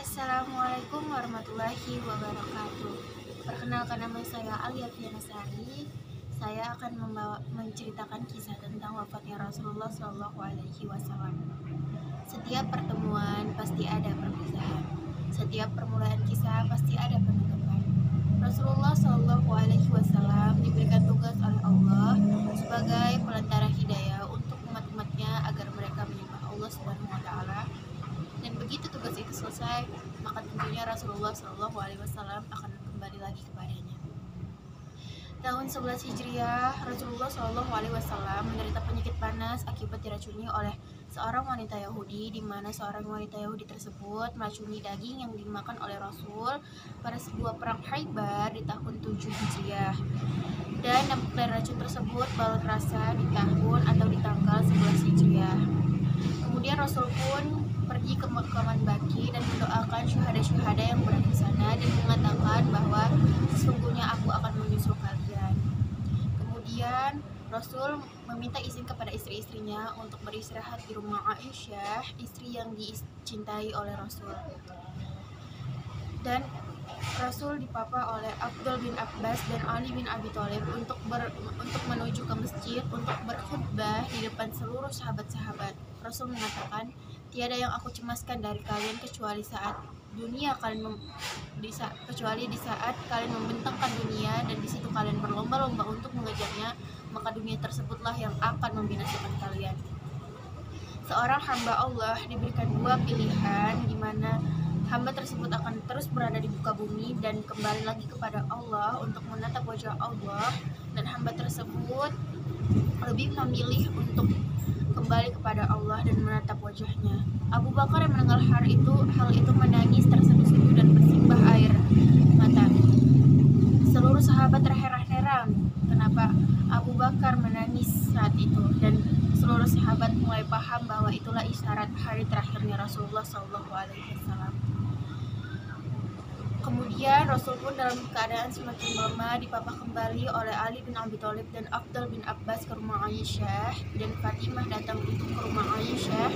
Assalamualaikum warahmatullahi wabarakatuh. Perkenalkan, nama saya Alia Fianasari. Saya akan menceritakan kisah tentang wafatnya Rasulullah Shallallahu Alaihi Wasallam. Setiap pertemuan pasti ada perpisahan. Setiap permulaan kisah pasti ada penutupan. Rasulullah Shallallahu Alaihi Wasallam diberikan tugas oleh Allah sebagai pelantara hidayah untuk umat-umatnya agar mereka menyembah Allah Subhanahu Wa Taala. Dan begitu tugas itu selesai, maka tentunya Rasulullah Shallallahu Alaihi Wasallam akan kembali lagi kepadanya. Tahun 11 Hijriah, Rasulullah Shallallahu Alaihi Wasallam menderita penyakit panas akibat diracuni oleh seorang wanita Yahudi, di mana seorang wanita Yahudi tersebut meracuni daging yang dimakan oleh Rasul pada sebuah perang Khaybar di tahun 7 Hijriah. Dan dampak dari racun tersebut baru terasa di tahun atau di tanggal 11 Hijriah. Kemudian Rasul pun pergi ke makaman Baqi dan mendoakan syuhada-syuhada yang berada di sana dan mengatakan bahwa sesungguhnya aku akan menyusul kalian. Kemudian Rasul meminta izin kepada istri-istrinya untuk beristirahat di rumah Aisyah, istri yang dicintai oleh Rasul. Dan Rasul dipapa oleh Abdul bin Abbas dan Ali bin Abi Thalib untuk menuju ke masjid untuk berkhutbah di depan seluruh sahabat-sahabat. Rasul mengatakan, tiada yang aku cemaskan dari kalian kecuali di saat kalian membentangkan dunia dan di situ kalian berlomba-lomba untuk mengejarnya, maka dunia tersebutlah yang akan membinasakan kalian. Seorang hamba Allah diberikan dua pilihan, di mana hamba tersebut akan terus berada di muka bumi dan kembali lagi kepada Allah untuk menatap wajah Allah, dan hamba tersebut lebih memilih untuk kembali kepada Allah dan menatap wajahnya. Abu Bakar yang mendengar hal itu menangis terseduh-seduh dan bersimbah air mata. Seluruh sahabat terheran-heran kenapa Abu Bakar menangis saat itu, dan seluruh sahabat mulai paham bahwa itulah isyarat hari terakhirnya Rasulullah SAW. Kemudian Rasul pun dalam keadaan semakin melemah dipapah kembali oleh Ali bin Abi Thalib dan Abdul bin Abbas ke rumah Aisyah, dan Fatimah datang itu ke rumah Aisyah.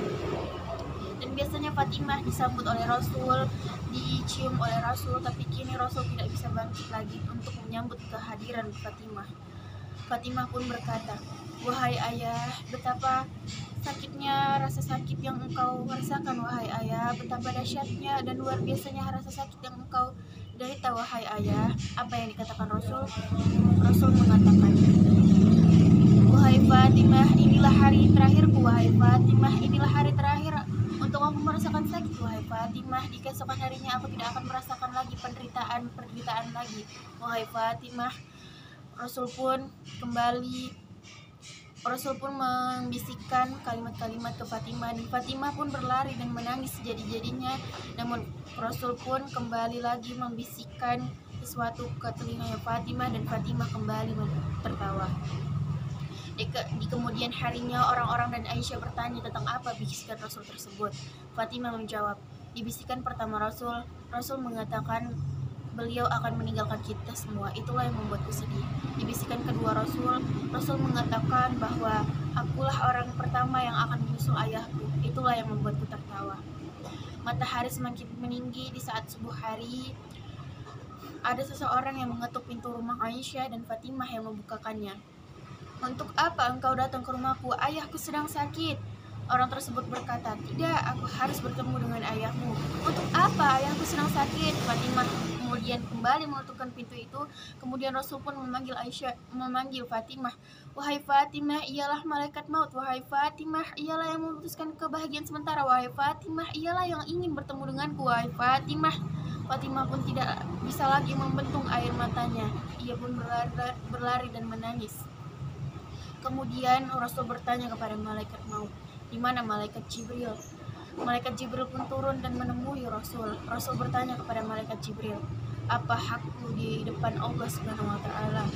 Dan biasanya Fatimah disambut oleh Rasul, dicium oleh Rasul, tapi kini Rasul tidak bisa bangkit lagi untuk menyambut kehadiran Fatimah. Fatimah pun berkata, "Wahai ayah, betapa sakitnya rasa sakit yang engkau rasakan, wahai ayah. Betapa dahsyatnya dan luar biasanya rasa sakit yang engkau derita, wahai ayah." Apa yang dikatakan Rasul? Rasul mengatakan, "Wahai Fatimah, inilah hari terakhirku, wahai Fatimah, inilah hari terakhir untuk aku merasakan sakit, wahai Fatimah. Di keesokan harinya aku tidak akan merasakan lagi penderitaan lagi, wahai Fatimah." Rasul pun membisikkan kalimat-kalimat ke Fatimah, dan Fatimah pun berlari dan menangis sejadi-jadinya. Namun Rasul pun kembali lagi membisikkan sesuatu ke telinganya Fatimah, dan Fatimah kembali tertawa. Di kemudian harinya orang-orang dan Aisyah bertanya tentang apa bisikan Rasul tersebut. Fatimah menjawab, di bisikan pertama Rasul mengatakan beliau akan meninggalkan kita semua, itulah yang membuatku sedih. Di bisikan kedua Rasul mengatakan bahwa akulah orang pertama yang akan menyusul ayahku, itulah yang membuatku tertawa. Matahari semakin meninggi di saat subuh hari. Ada seseorang yang mengetuk pintu rumah Aisyah dan Fatimah yang membukakannya. "Untuk apa engkau datang ke rumahku? Ayahku sedang sakit." Orang tersebut berkata, "Tidak, aku harus bertemu dengan ayahmu." "Untuk apa? Ayahku sedang sakit." Fatimah kemudian kembali menutupkan pintu itu. Kemudian Rasul pun memanggil Fatimah, "Wahai Fatimah, ialah malaikat maut. Wahai Fatimah, ialah yang memutuskan kebahagiaan sementara. Wahai Fatimah, ialah yang ingin bertemu denganku. Wahai Fatimah." Fatimah pun tidak bisa lagi membendung air matanya. Ia pun berlari dan menangis. Kemudian Rasul bertanya kepada malaikat maut, "Di mana malaikat Jibril?" Malaikat Jibril pun turun dan menemui Rasul. Rasul bertanya kepada malaikat Jibril, "Apa hakku di depan Allah Subhanahu wa Ta'ala?"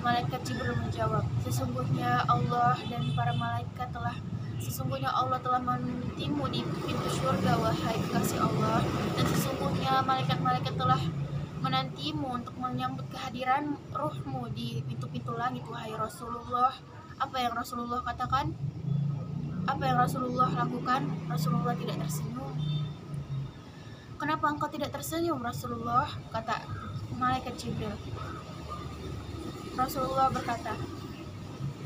Malaikat Jibril menjawab, Sesungguhnya Allah telah menantimu di pintu surga, wahai kekasih Allah, dan sesungguhnya malaikat-malaikat telah menantimu untuk menyambut kehadiran ruhmu di pintu-pintu langit, wahai Rasulullah. Apa yang Rasulullah katakan? Apa yang Rasulullah lakukan? Rasulullah tidak tersenyum. "Kenapa engkau tidak tersenyum, Rasulullah?" kata malaikat Jibril. Rasulullah berkata,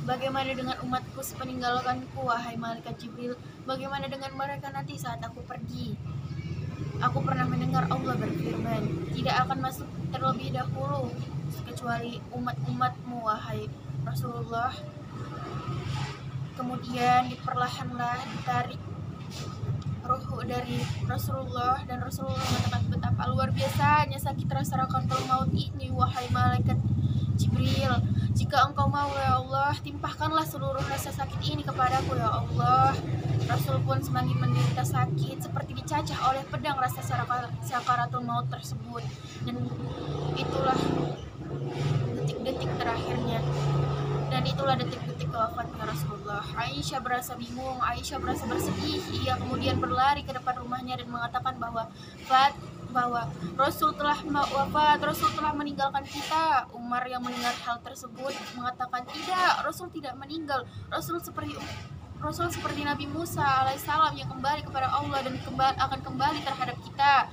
"Bagaimana dengan umatku sepeninggalkanku, wahai malaikat Jibril? Bagaimana dengan mereka nanti saat aku pergi? Aku pernah mendengar Allah berfirman, tidak akan masuk terlebih dahulu kecuali umat-umatmu, wahai Rasulullah." Kemudian diperlahanlah ditarik ruh dari Rasulullah, dan Rasulullah mengatakan, "Betapa luar biasanya sakit rasa sakaratul maut ini, wahai malaikat Jibril. Jika engkau mau ya Allah, timpahkanlah seluruh rasa sakit ini kepadaku ya Allah." Rasul pun semakin menderita sakit seperti dicacah oleh pedang rasa sakaratul maut tersebut. Dan itulah detik-detik terakhirnya, dan itulah detik-detik wafatnya Rasulullah. Aisyah berasa bingung, Aisyah berasa bersedih. Ia kemudian berlari ke depan rumahnya dan mengatakan bahwa Rasul telah wafat, Rasul telah meninggalkan kita. Umar yang mendengar hal tersebut mengatakan, "Tidak, Rasul tidak meninggal. Rasul seperti Nabi Musa alaihissalam yang kembali kepada Allah dan akan kembali terhadap kita."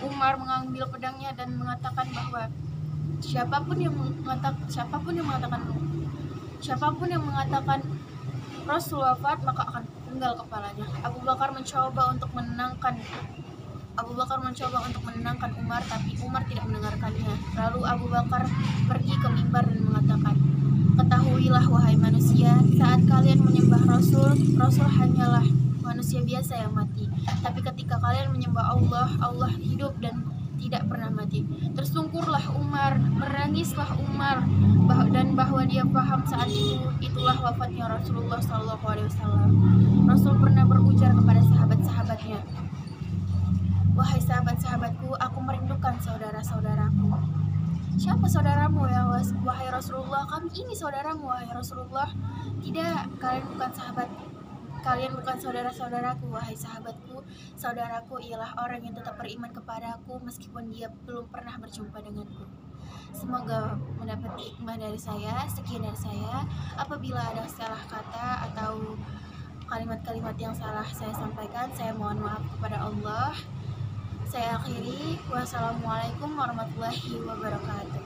Umar mengambil pedangnya dan mengatakan bahwa siapapun yang mengatakan Rasul wafat, maka akan penggal kepalanya. Abu Bakar mencoba untuk menenangkan Umar, tapi Umar tidak mendengarkannya. Lalu Abu Bakar pergi ke mimbar dan mengatakan, "Ketahuilah wahai manusia, saat kalian menyembah Rasul, Rasul hanyalah manusia biasa yang mati. Tapi ketika kalian menyembah Allah, Allah hidup dan tidak pernah mati." Tersungkurlah Umar, menangislah Umar, dan bahwa dia paham saat itulah wafatnya Rasulullah SAW. Rasul pernah berujar kepada sahabat-sahabatnya, "Wahai sahabat-sahabatku, aku merindukan saudara-saudaraku." "Siapa saudaramu ya wahai Rasulullah?" "Kami ini saudaramu wahai Rasulullah." "Tidak, kalian bukan saudara-saudaraku, wahai sahabatku. Saudaraku ialah orang yang tetap beriman kepadaku meskipun dia belum pernah berjumpa denganku." Semoga mendapat hikmah dari saya. Sekian dari saya. Apabila ada salah kata atau kalimat-kalimat yang salah saya sampaikan, saya mohon maaf kepada Allah. Saya akhiri. Wassalamualaikum warahmatullahi wabarakatuh.